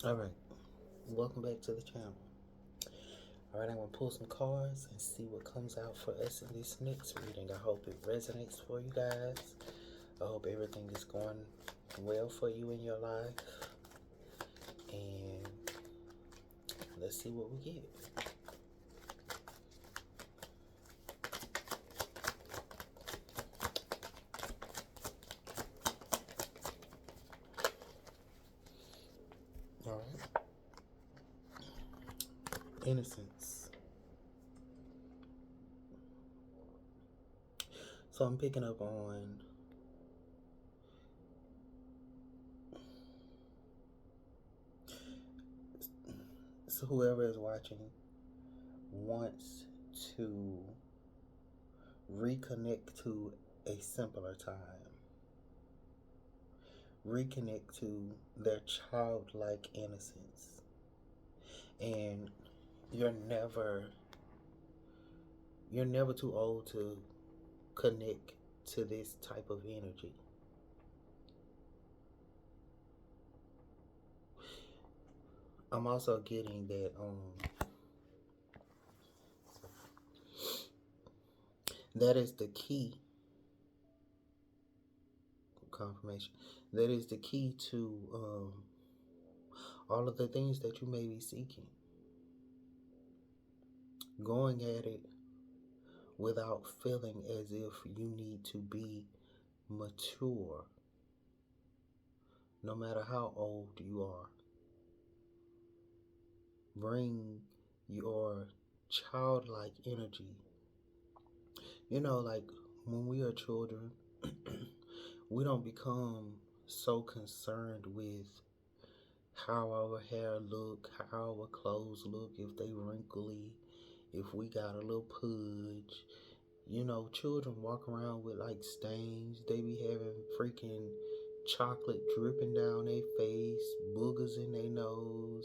Alright, welcome back to the channel. Alright, I'm going to pull some cards and see what comes out for us in this next reading. I hope it resonates for you guys. I hope everything is going well for you in your life. And let's see what we get. Alright. Innocence. So I'm picking up on so whoever is watching wants to reconnect to a simpler time. Reconnect to their childlike innocence. And you're never too old to connect to this type of energy. I'm also getting that that is the key confirmation. That is the key to all of the things that you may be seeking. Going at it without feeling as if you need to be mature, no matter how old you are. Bring your childlike energy. You know, like when we are children, we don't become so concerned with how our hair look, how our clothes look, if they wrinkly, if we got a little pudge. You know, children walk around with like stains. They be having freaking chocolate dripping down their face, boogers in their nose,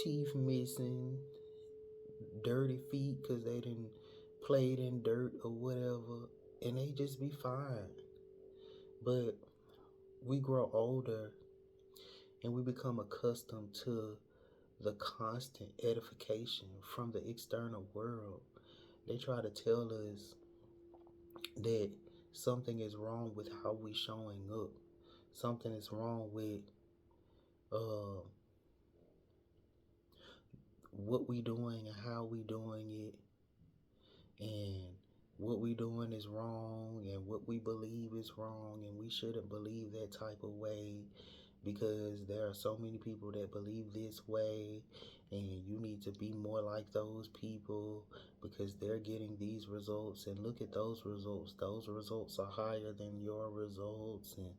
teeth missing, dirty feet because they didn't played in dirt or whatever, and they just be fine. But we grow older and we become accustomed to the constant edification from the external world. They try to tell us that something is wrong with how we showing up. Something is wrong with uh, what we doing and how we doing it, and what we doing is wrong, and what we believe is wrong, and we shouldn't believe that type of way because there are so many people that believe this way, and you need to be more like those people because they're getting these results, and look at those results. Those results are higher than your results, and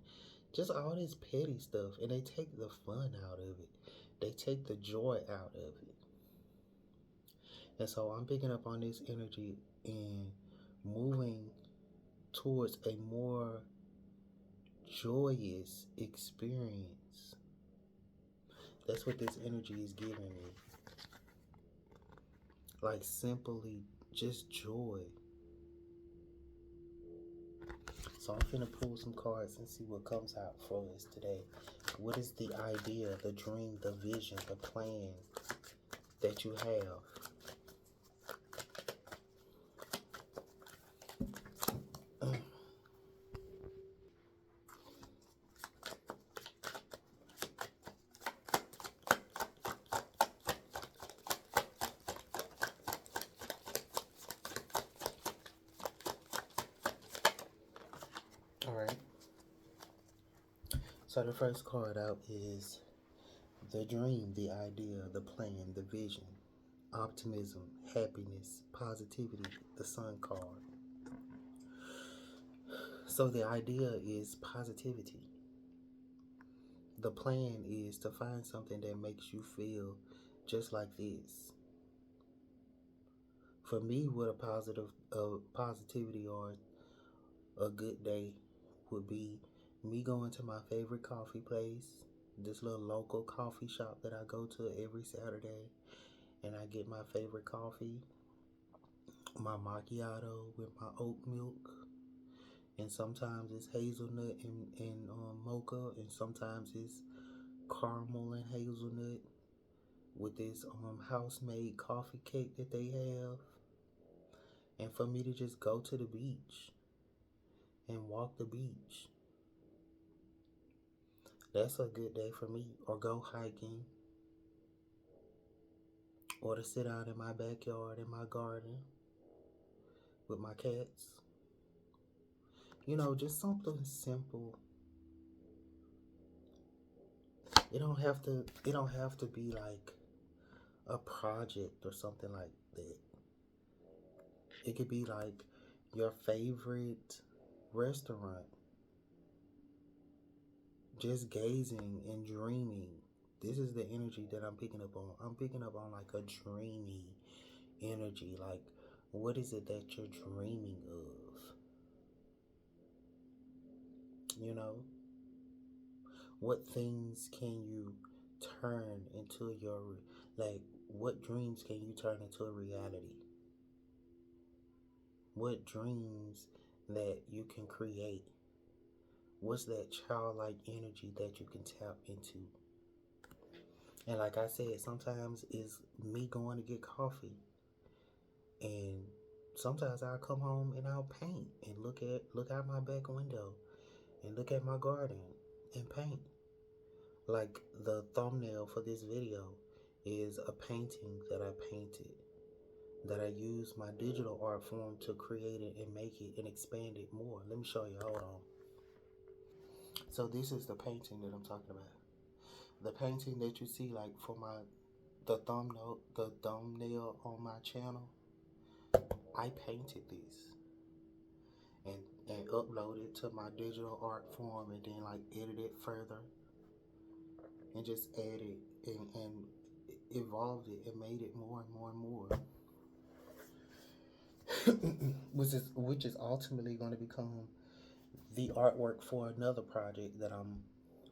just all this petty stuff. And they take the fun out of it. They take the joy out of it. And so I'm picking up on this energy and moving towards a more joyous experience. That's what this energy is giving me. Like simply just joy. So I'm finna pull some cards and see what comes out for us today. What is the idea, the dream, the vision, the plan that you have? Alright. So the first card out is the dream, the idea, the plan, the vision, optimism, happiness, positivity, the sun card. So the idea is positivity. The plan is to find something that makes you feel just like this. For me, what a positivity or a good day would be me going to my favorite coffee place, this little local coffee shop that I go to every Saturday, and I get my favorite coffee, my macchiato with my oat milk, and sometimes it's hazelnut and mocha, and sometimes it's caramel and hazelnut with this house made coffee cake that they have, and for me to just go to the beach and walk the beach. That's a good day for me. Or go hiking, or to sit out in my backyard in my garden with my cats. Just something simple. It don't have to be like a project or something like that. It could be like your favorite restaurant, just gazing and dreaming. This is the energy that I'm picking up on. I'm picking up on like a dreamy energy. Like, what is it that you're dreaming of? You know? What things can you turn into like, what dreams can you turn into a reality? What dreams that you can create? What's that childlike energy that you can tap into? And like I said, sometimes it's me going to get coffee, and sometimes I'll come home and I'll paint and look out my back window and look at my garden and paint. Like the thumbnail for this video is a painting that I painted, that I used my digital art form to create it and make it and expand it more. Let me show you. Hold on. So this is the painting that I'm talking about. The painting that you see, like for the thumbnail on my channel, I painted this and uploaded it to my digital art form, and then like edited it further and just added and evolved it and made it more and more and more. which is ultimately going to become the artwork for another project that I'm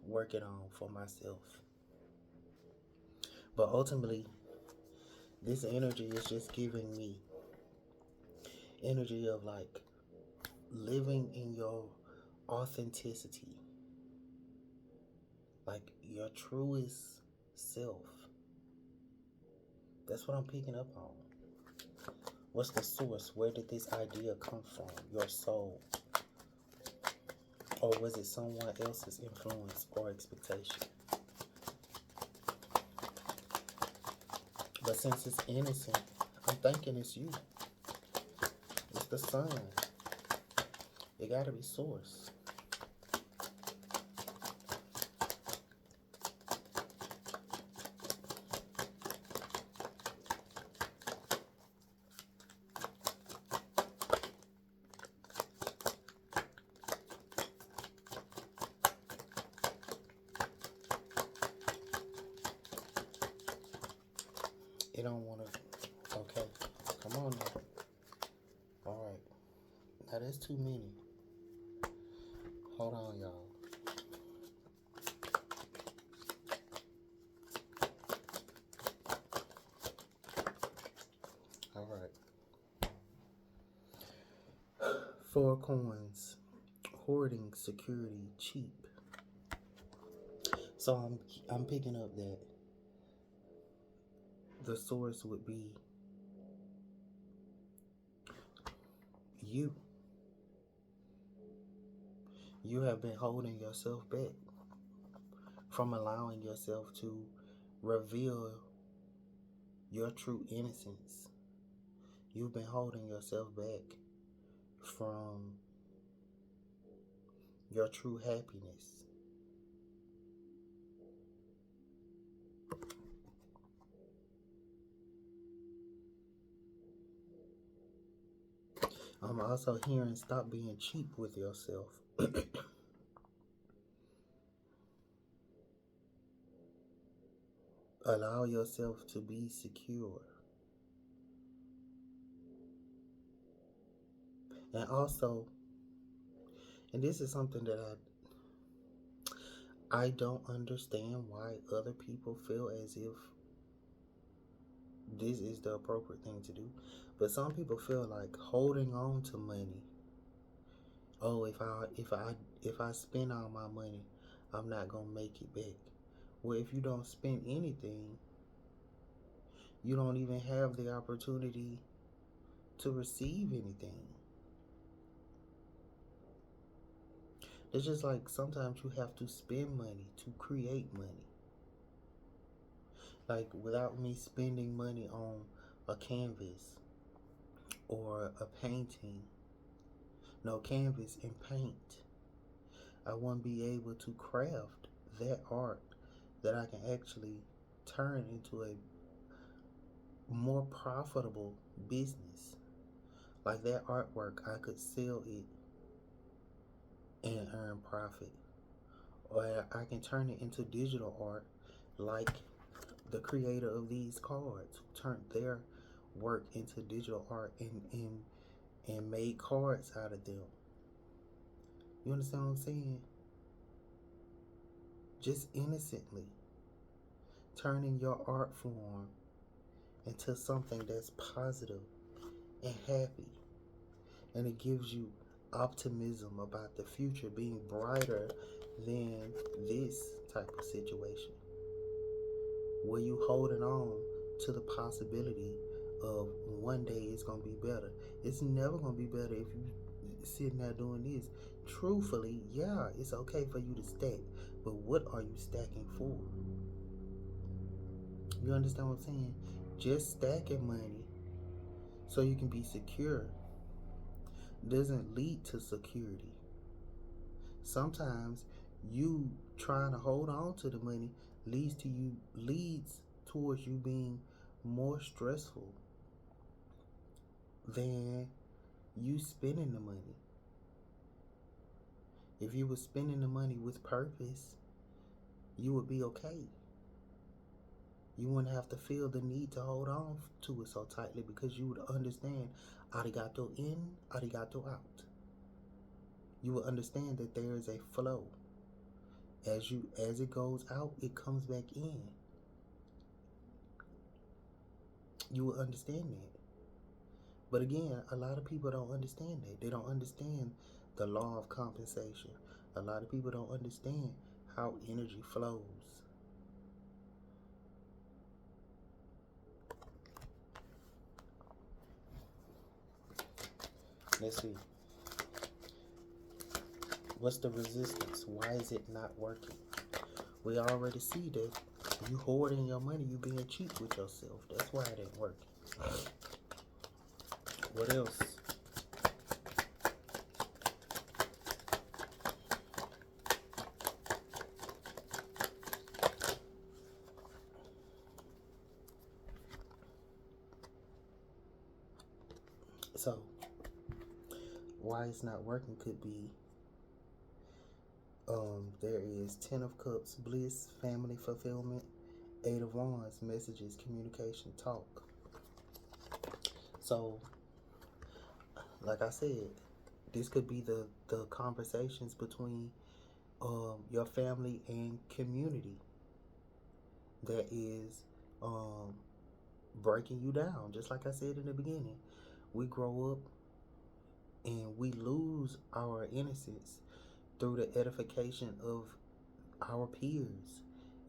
working on for myself. But ultimately, this energy is just giving me energy of like living in your authenticity, like your truest self. That's what I'm picking up on. What's the source? Where did this idea come from? Your soul? Or was it someone else's influence or expectation? But since it's innocent, I'm thinking it's you. It's the sun. It gotta be source. It don't wanna. Okay, come on now. All right, now that's too many. Hold on, y'all. All right. 4 coins. Hoarding security cheap. So I'm picking up that the source would be you. You have been holding yourself back from allowing yourself to reveal your true innocence. You've been holding yourself back from your true happiness. I'm also hearing stop being cheap with yourself. Allow yourself to be secure. And also, and this is something that I don't understand why other people feel as if this is the appropriate thing to do. But some people feel like holding on to money. Oh, if I spend all my money, I'm not gonna make it back. Well, if you don't spend anything, you don't even have the opportunity to receive anything. It's just like sometimes you have to spend money to create money. Like without me spending money on a canvas or a painting, no, canvas and paint, I wouldn't be able to craft that art that I can actually turn into a more profitable business. Like that artwork, I could sell it and earn profit. Or I can turn it into digital art like the creator of these cards who turned their work into digital art and made cards out of them. You understand what I'm saying? Just innocently turning your art form into something that's positive and happy. And it gives you optimism about the future being brighter than this type of situation. Where you holding on to the possibility of one day it's gonna be better. It's never gonna be better if you sitting there doing this. Truthfully, yeah, it's okay for you to stack, but what are you stacking for? You understand what I'm saying? Just stacking money so you can be secure doesn't lead to security. Sometimes you trying to hold on to the money leads towards you being more stressful than you spending the money. If you were spending the money with purpose, you would be okay. You wouldn't have to feel the need to hold on to it so tightly because you would understand arigato in, arigato out. You will understand that there is a flow. As it goes out, it comes back in. You will understand that. But again, a lot of people don't understand that. They don't understand the law of compensation. A lot of people don't understand how energy flows. Let's see. What's the resistance? Why is it not working? We already see that you hoarding your money, you being cheap with yourself. That's why it ain't working. What else? So, why it's not working could be there is 10 of Cups, bliss, family fulfillment, 8 of Wands, messages, communication, talk. So, like I said, this could be the conversations between your family and community that is breaking you down. Just like I said in the beginning, we grow up and we lose our innocence through the edification of our peers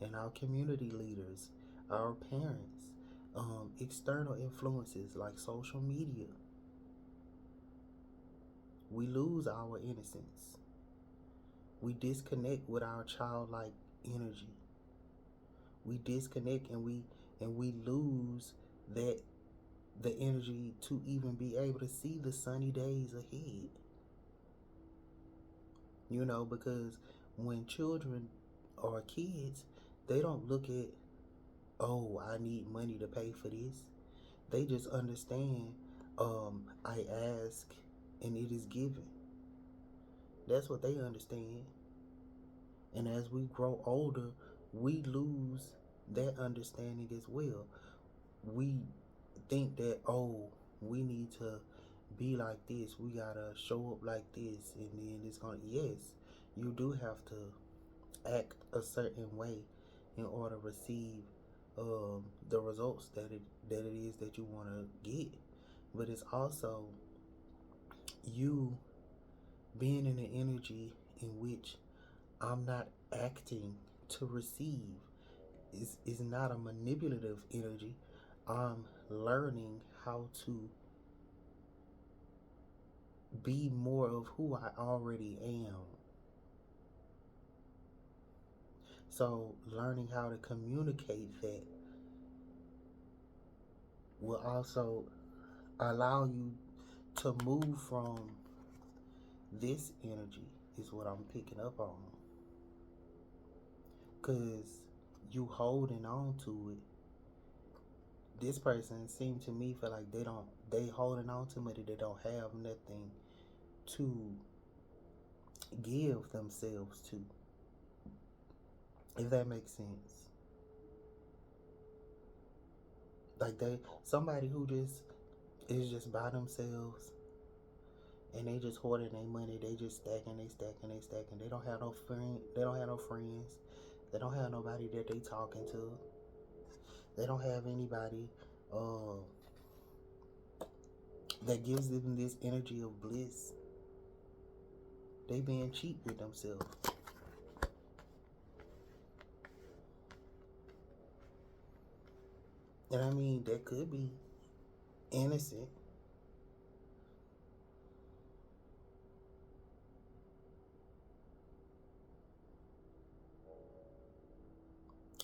and our community leaders, our parents, external influences like social media. We lose our innocence. We disconnect with our childlike energy. We disconnect and we lose that the energy to even be able to see the sunny days ahead. Because when children are kids, they don't look at, oh, I need money to pay for this. They just understand, I ask and it is given. That's what they understand. And as we grow older, we lose that understanding as well. We think that, oh, we need to be like this. We gotta show up like this, and then it's gonna. Yes, you do have to act a certain way in order to receive the results that it is that you want to get. But it's also you being in an energy in which I'm not acting to receive. is not a manipulative energy. I'm learning how to be more of who I already am. So learning how to communicate that will also allow you to move from this energy, is what I'm picking up on. Because you holding on to it. This person seemed to me feel like they holding on to it, they don't have nothing to give themselves to. If that makes sense. Like somebody who just is just by themselves and they just hoarding their money, they just stacking, they stacking, they stacking. They don't have no friend, they don't have no friends. They don't have nobody that they talking to. They don't have anybody uh, that gives them this energy of bliss. They being cheap with themselves. And I mean, that could be innocent.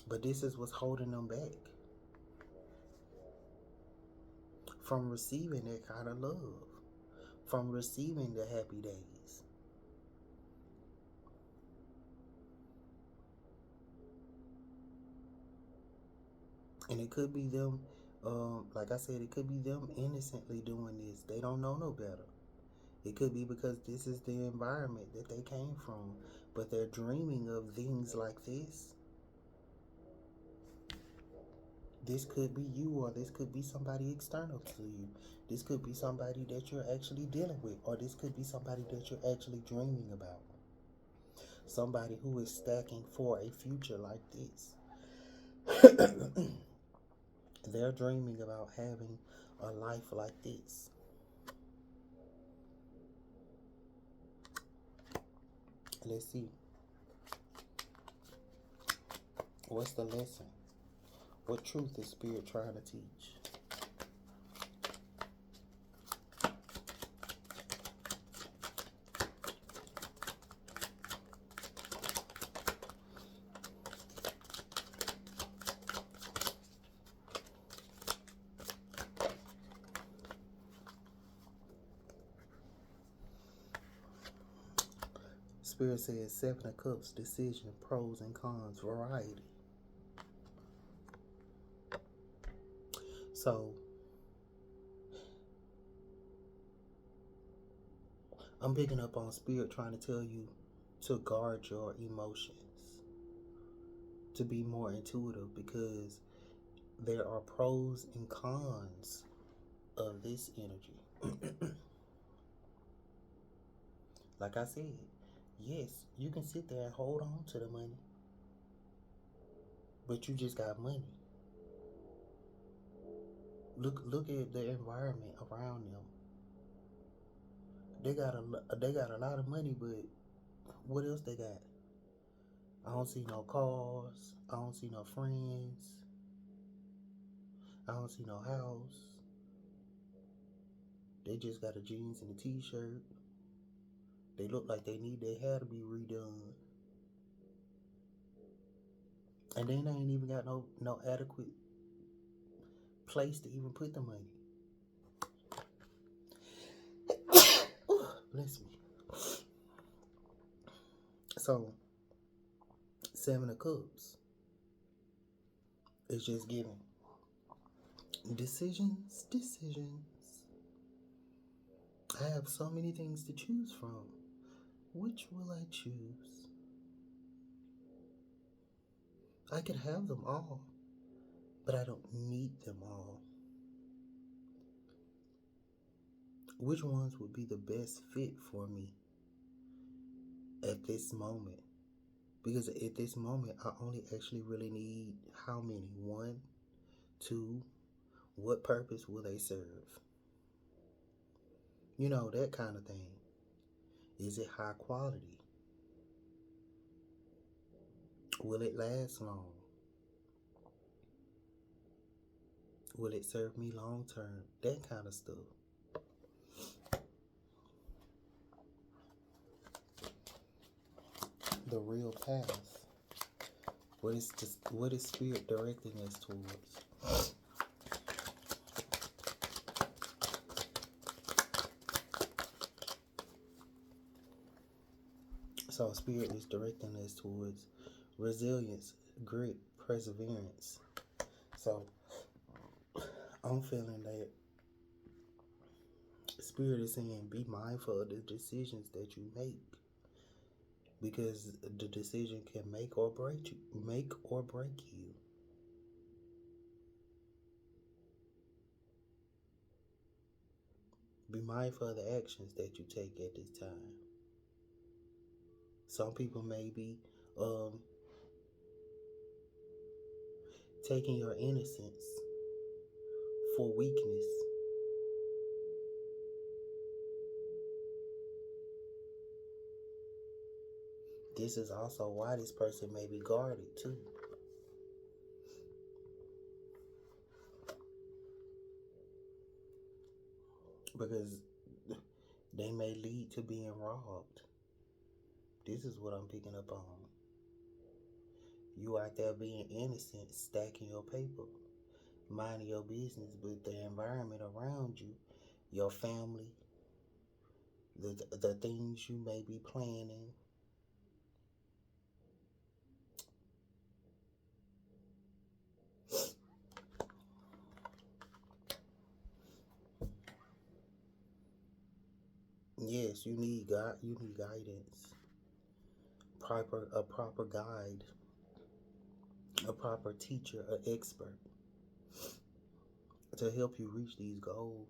But this is what's holding them back from receiving that kind of love, from receiving the happy days. And it could be them, like I said, it could be them innocently doing this. They don't know no better. It could be because this is the environment that they came from, but they're dreaming of things like this. This could be you, or this could be somebody external to you. This could be somebody that you're actually dealing with, or this could be somebody that you're actually dreaming about. Somebody who is stacking for a future like this. They're dreaming about having a life like this. Let's see. What's the lesson? What truth is Spirit trying to teach? Spirit says Seven of Cups, decision, pros and cons, variety. So I'm picking up on Spirit trying to tell you to guard your emotions, to be more intuitive, because there are pros and cons of this energy. Like I said, yes, you can sit there and hold on to the money, but you just got money. Look at the environment around them. They got a lot of money, but what else they got? I don't see no cars. I don't see no friends. I don't see no house. They just got a jeans and a t-shirt. They look like they need their hair to be redone. And then they ain't even got no adequate place to even put the money. Ooh, bless me. So, Seven of Cups is just giving decisions. I have so many things to choose from. Which will I choose? I could have them all, but I don't need them all. Which ones would be the best fit for me at this moment? Because at this moment, I only actually really need how many? One, two, what purpose will they serve? You know, that kind of thing. Is it high quality? Will it last long? Will it serve me long term? That kind of stuff. The real path. What is spirit directing us towards? So spirit is directing us towards resilience, grit, perseverance. So I'm feeling that spirit is saying be mindful of the decisions that you make, because the decision can make or break you. Be mindful of the actions that you take at this time. Some people may be taking your innocence for weakness. This is also why this person may be guarded too. Because they may lead to being robbed. This is what I'm picking up on. You out there being innocent, stacking your paper, minding your business, but the environment around you, your family, the things you may be planning, yes, you need God. You need guidance, a proper guide, a proper teacher, an expert to help you reach these goals.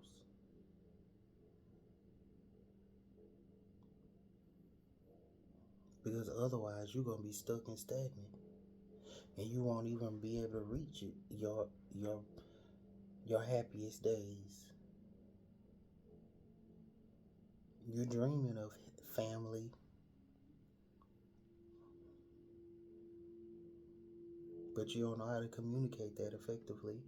Because otherwise, you're gonna be stuck and stagnant, and you won't even be able to reach it, your happiest days. You're dreaming of family, but you don't know how to communicate that effectively,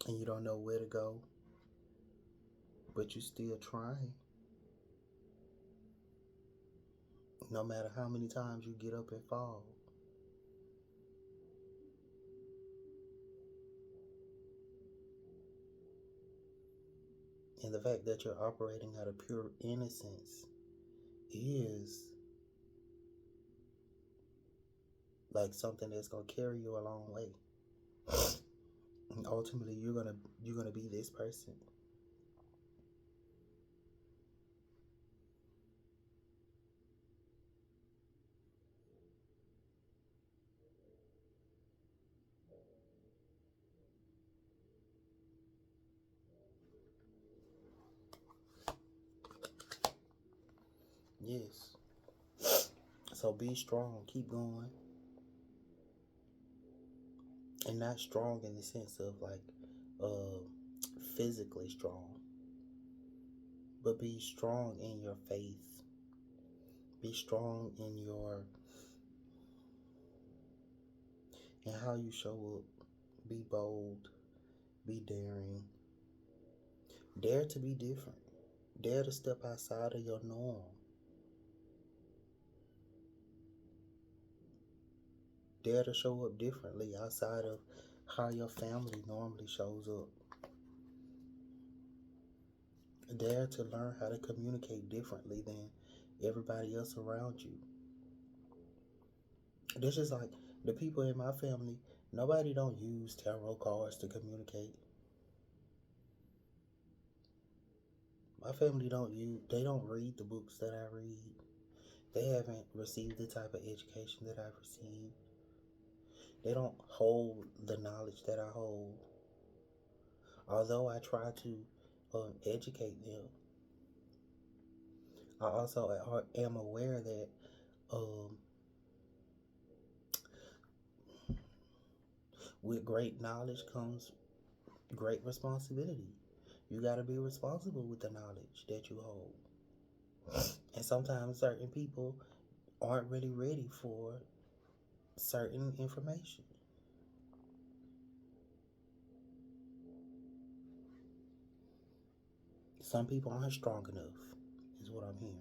and you don't know where to go, but you're still trying. No matter how many times you get up and fall. And the fact that you're operating out of pure innocence is like something that's gonna carry you a long way. And ultimately, you're gonna be this person. Yes. So be strong. Keep going. And not strong in the sense of like physically strong, but be strong in your faith. Be strong in how you show up. Be bold. Be daring. Dare to be different. Dare to step outside of your norm. Dare to show up differently outside of how your family normally shows up. Dare to learn how to communicate differently than everybody else around you. This is like the people in my family, nobody don't use tarot cards to communicate. My family they don't read the books that I read. They haven't received the type of education that I've received. They don't hold the knowledge that I hold. Although I try to educate them, I also am aware that with great knowledge comes great responsibility. You got to be responsible with the knowledge that you hold. And sometimes certain people aren't really ready for certain information. Some people aren't strong enough, is what I'm hearing.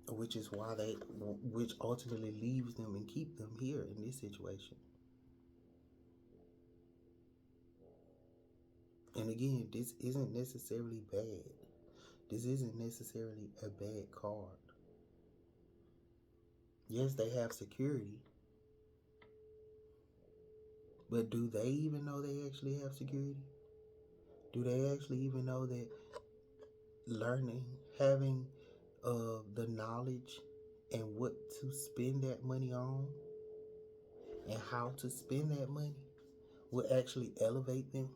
Which ultimately leaves them and keep them here in this situation. And again, this isn't necessarily bad. This isn't necessarily a bad card. Yes, they have security, but do they even know they actually have security? Do they actually even know that learning, having the knowledge and what to spend that money on and how to spend that money will actually elevate them,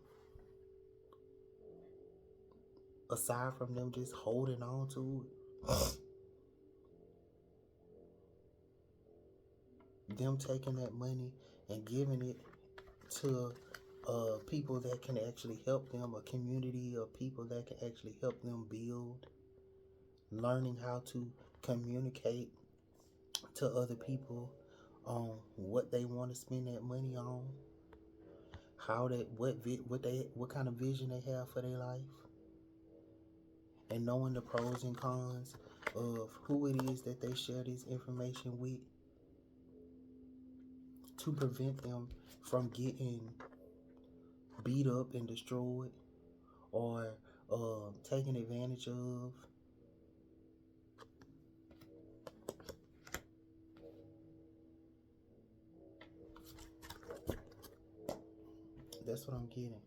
aside from them just holding on to it? Them taking that money and giving it to people that can actually help them, a community of people that can actually help them build, learning how to communicate to other people on what they want to spend that money on, how that what kind of vision they have for their life, and knowing the pros and cons of who it is that they share this information with to prevent them from getting beat up and destroyed or taken advantage of. That's what I'm getting.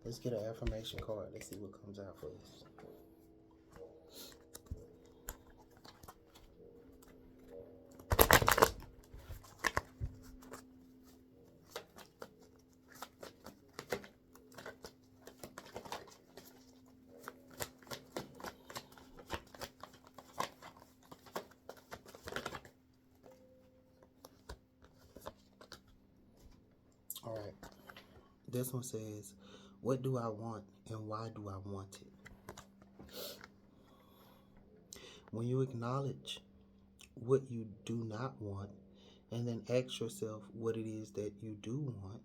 Let's get an affirmation card. Let's see what comes out for us. All right. This one says, what do I want and why do I want it? When you acknowledge what you do not want and then ask yourself what it is that you do want,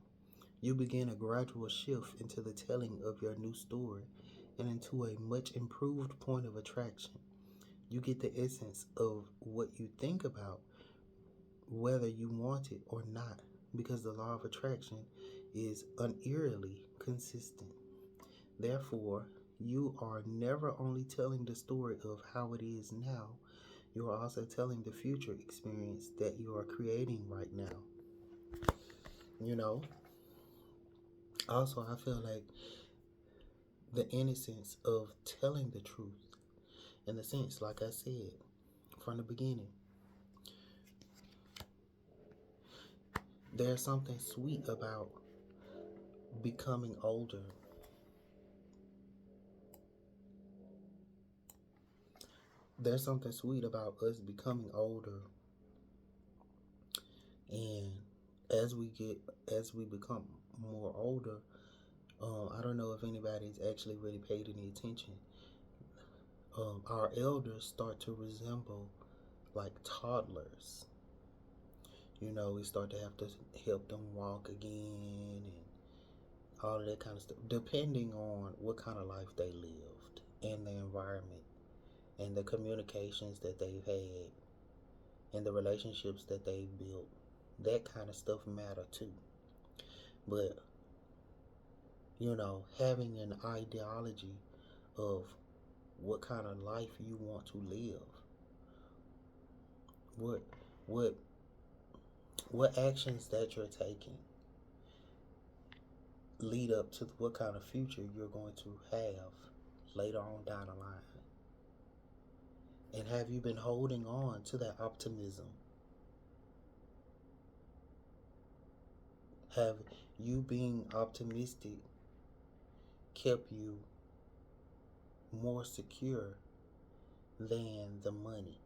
you begin a gradual shift into the telling of your new story and into a much improved point of attraction. You get the essence of what you think about, whether you want it or not, because the law of attraction is unearly consistent. Therefore, you are never only telling the story of how it is now, you are also telling the future experience that you are creating right now. You know, also, I feel like the innocence of telling the truth, in the sense, like I said from the beginning, there's something sweet about becoming older. There's something sweet about us becoming older, and as we become more older, I don't know if anybody's actually really paid any attention. Our elders start to resemble like toddlers. You know, we start to have to help them walk again and all of that kind of stuff, depending on what kind of life they lived and the environment and the communications that they've had and the relationships that they've built. That kind of stuff matter too. But, you know, having an ideology of what kind of life you want to live, what what what actions that you're taking lead up to what kind of future you're going to have later on down the line. And have you been holding on to that optimism? Have you being optimistic kept you more secure than the money?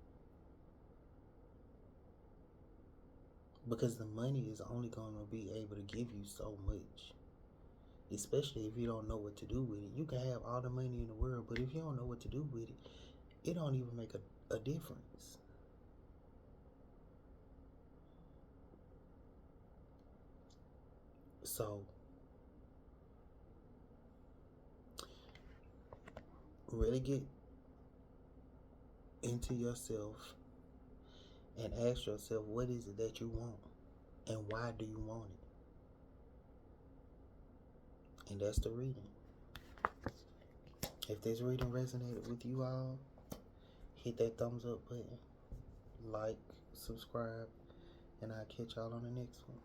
Because the money is only going to be able to give you so much. Especially if you don't know what to do with it. You can have all the money in the world, but if you don't know what to do with it, it don't even make a difference. So, really get into yourself and ask yourself, what is it that you want? And why do you want it? And that's the reading. If this reading resonated with you all, hit that thumbs up button, like, subscribe, and I'll catch y'all on the next one.